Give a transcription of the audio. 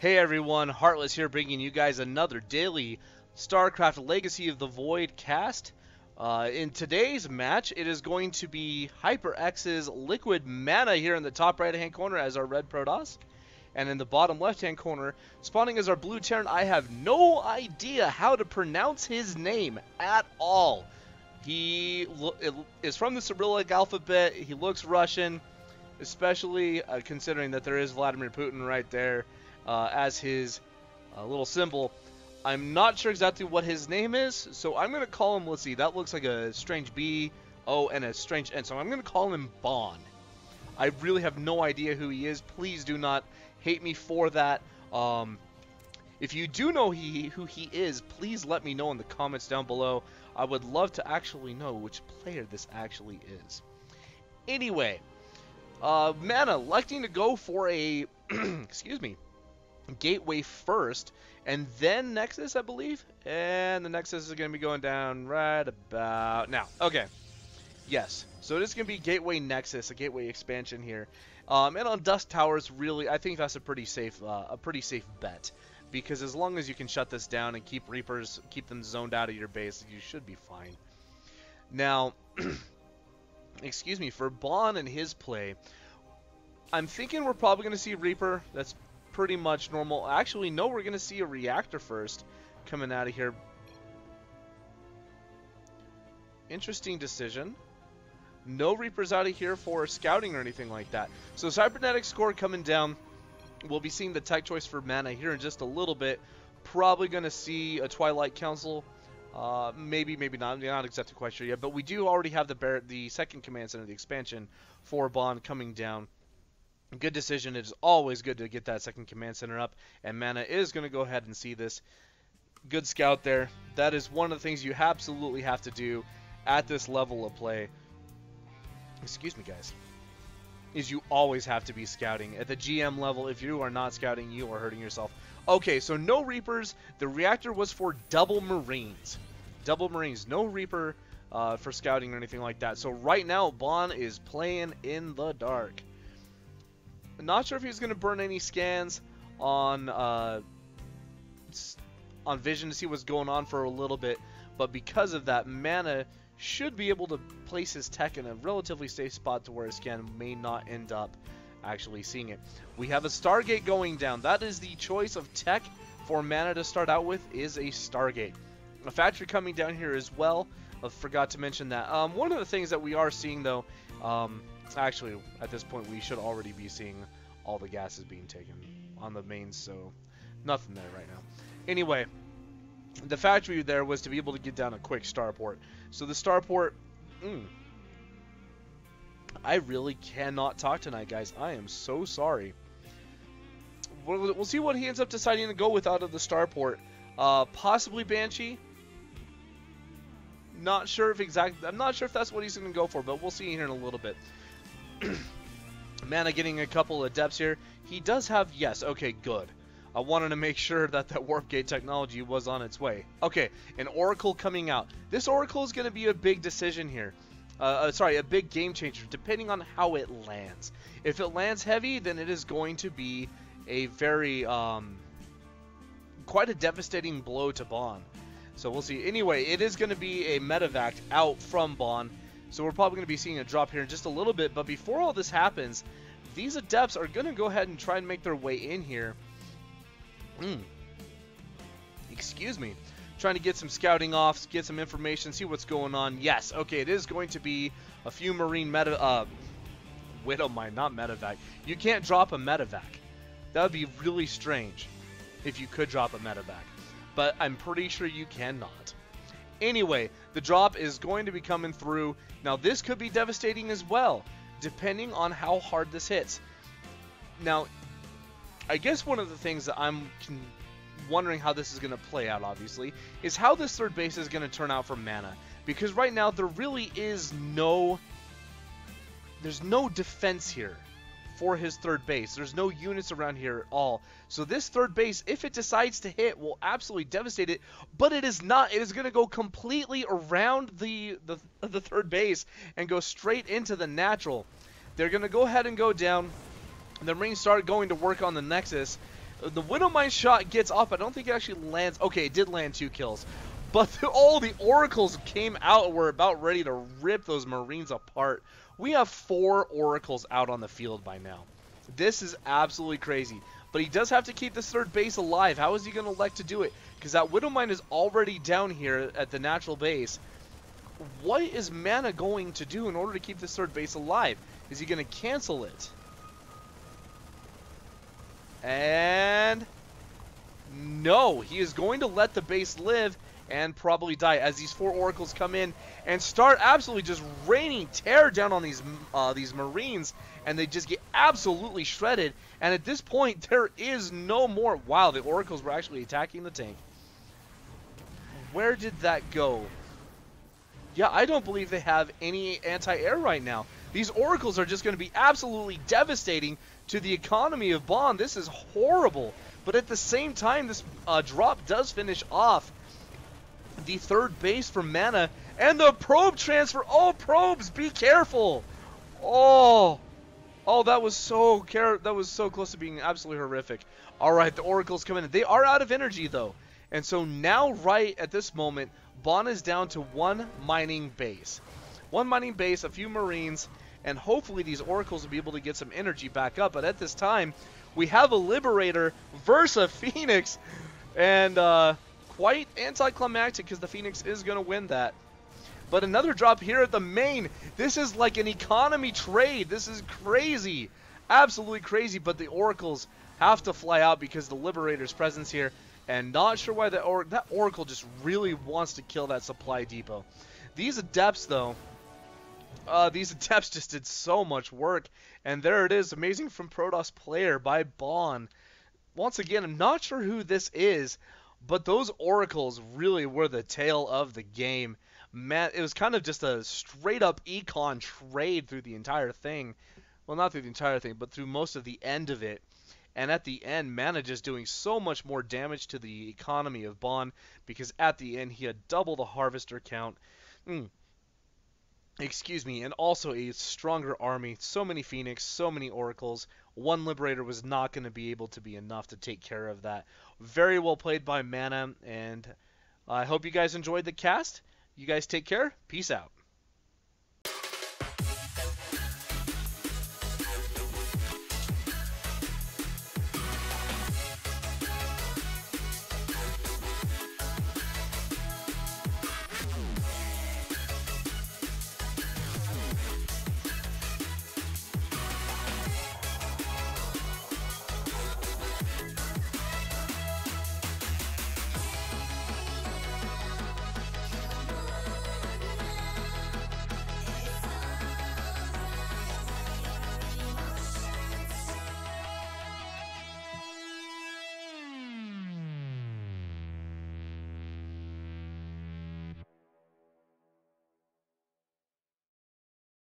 Hey everyone, Heartless here bringing you guys another daily StarCraft Legacy of the Void cast. In today's match, it is going to be HyperX's Liquid Mana here in the top right hand corner as our red Protoss. And in the bottom left hand corner, spawning as our blue Terran. I have no idea how to pronounce his name at all. He is from the Cyrillic alphabet. He looks Russian, especially considering that there is Vladimir Putin right there. As his little symbol. I'm not sure exactly what his name is, so I'm going to call him, let's see, that looks like a strange B, O, and a strange N, so I'm going to call him Bon. I really have no idea who he is. Please do not hate me for that. If you do know who he is, please let me know in the comments down below. I would love to actually know which player this actually is. Anyway, Mana electing to go for a, excuse me, Gateway first, and then Nexus, I believe. And the Nexus is going to be going down right about now. Okay. Yes. So it is going to be Gateway Nexus, a Gateway expansion here. And on Dusk Towers, really, I think that's a pretty safe bet. Because as long as you can shut this down and keep Reapers, keep them zoned out of your base, you should be fine. Now, excuse me, for Bon and his play, I'm thinking we're probably going to see Reaper. That's pretty much normal. Actually, no, we're going to see a reactor first coming out of here. Interesting decision. No Reapers out of here for scouting or anything like that. So cybernetic score coming down. We'll be seeing the tech choice for Mana here in just a little bit. Probably going to see a Twilight Council. Maybe not. I'm not exactly quite sure yet. But we do already have the second command center, the expansion for Bond coming down. Good decision. It is always good to get that second command center up, and Mana is going to go ahead and see this. Good scout there. That is one of the things you absolutely have to do at this level of play. Excuse me, guys. Is you always have to be scouting. At the GM level, if you are not scouting, you are hurting yourself. Okay, so no Reapers. The reactor was for double Marines. Double Marines. No Reaper for scouting or anything like that. So right now, Bon is playing in the dark. Not sure if he's going to burn any scans on Vision to see what's going on for a little bit, but because of that, Mana should be able to place his tech in a relatively safe spot to where a scan may not end up actually seeing it. We have a Stargate going down. That is the choice of tech for Mana to start out with, is a Stargate. A factory coming down here as well. I forgot to mention that. One of the things that we are seeing though, actually, at this point, we should already be seeing all the gases being taken on the mains, so nothing there right now. Anyway, the factory there was to be able to get down a quick starport. So the starport, I really cannot talk tonight, guys. I am so sorry. We'll see what he ends up deciding to go with out of the starport. Possibly Banshee. Not sure if I'm not sure if that's what he's going to go for, but we'll see here in a little bit. Mana getting a couple of depths here. He does have, yes, okay, good. I wanted to make sure that that warp gate technology was on its way. Okay, an Oracle coming out. This Oracle is going to be a big decision here. Sorry, a big game changer, depending on how it lands. If it lands heavy, then it is going to be a very, quite a devastating blow to Bon. So we'll see. Anyway, it is going to be a medevac out from Bon. So we're probably going to be seeing a drop here in just a little bit. But before all this happens, these Adepts are going to go ahead and try and make their way in here. Excuse me. Trying to get some scouting off, get some information, see what's going on. Yes, okay, it is going to be a few Marine Widow Mine, not medevac. You can't drop a medevac. That would be really strange if you could drop a medevac. But I'm pretty sure you cannot. Anyway, the drop is going to be coming through. Now, this could be devastating as well, depending on how hard this hits. Now, I guess one of the things that I'm wondering how this is going to play out, obviously, is how this third base is going to turn out for Mana. Because right now, there really is there's no defense here for his third base. There's no units around here at all. So this third base, if it decides to hit, will absolutely devastate it. But it is not. It is going to go completely around the third base and go straight into the natural. They're going to go ahead and go down. The Marines start going to work on the Nexus. The Widowmine shot gets off. I don't think it actually lands. Okay, it did land 2 kills. But all the Oracles came out and were about ready to rip those Marines apart. We have 4 Oracles out on the field by now. This is absolutely crazy. But he does have to keep this 3rd base alive. How is he going to elect to do it? Because that Widowmine is already down here at the natural base. What is Mana going to do in order to keep this 3rd base alive? Is he going to cancel it? And no, he is going to let the base live and probably die as these 4 Oracles come in and start absolutely just raining tear down on these Marines, and they just get absolutely shredded. And at this point, there is no more. Wow, the Oracles were actually attacking the tank. Where did that go? Yeah, I don't believe they have any anti-air right now. These Oracles are just going to be absolutely devastating to the economy of Bond. This is horrible. But at the same time, this drop does finish off the 3rd base for Mana. And the probe transfer. Oh, probes, be careful. Oh, that was so close to being absolutely horrific. All right, the Oracles come in. They are out of energy, though. And so now, right at this moment, Bond is down to 1 mining base. 1 mining base, a few Marines, and hopefully these Oracles will be able to get some energy back up. But at this time, we have a Liberator versus a Phoenix, and quite anticlimactic because the Phoenix is going to win that. But another drop here at the main. This is like an economy trade. This is crazy. Absolutely crazy, but the Oracles have to fly out because the Liberator's presence here. And not sure why that Oracle just really wants to kill that supply depot. These Adepts, though, these Adepts just did so much work. And there it is, amazing from Protoss player by Bond. Once again, I'm not sure who this is, but those Oracles really were the tail of the game. Man, it was kind of just a straight-up econ trade through the entire thing. Well, not through the entire thing, but through most of the end of it. And at the end, Mana just doing so much more damage to the economy of Bond, because at the end he had double the Harvester count. Excuse me, and also a stronger army. So many Phoenix, so many Oracles. 1 Liberator was not going to be able to be enough to take care of that. Very well played by Mana, and I hope you guys enjoyed the cast. You guys take care. Peace out.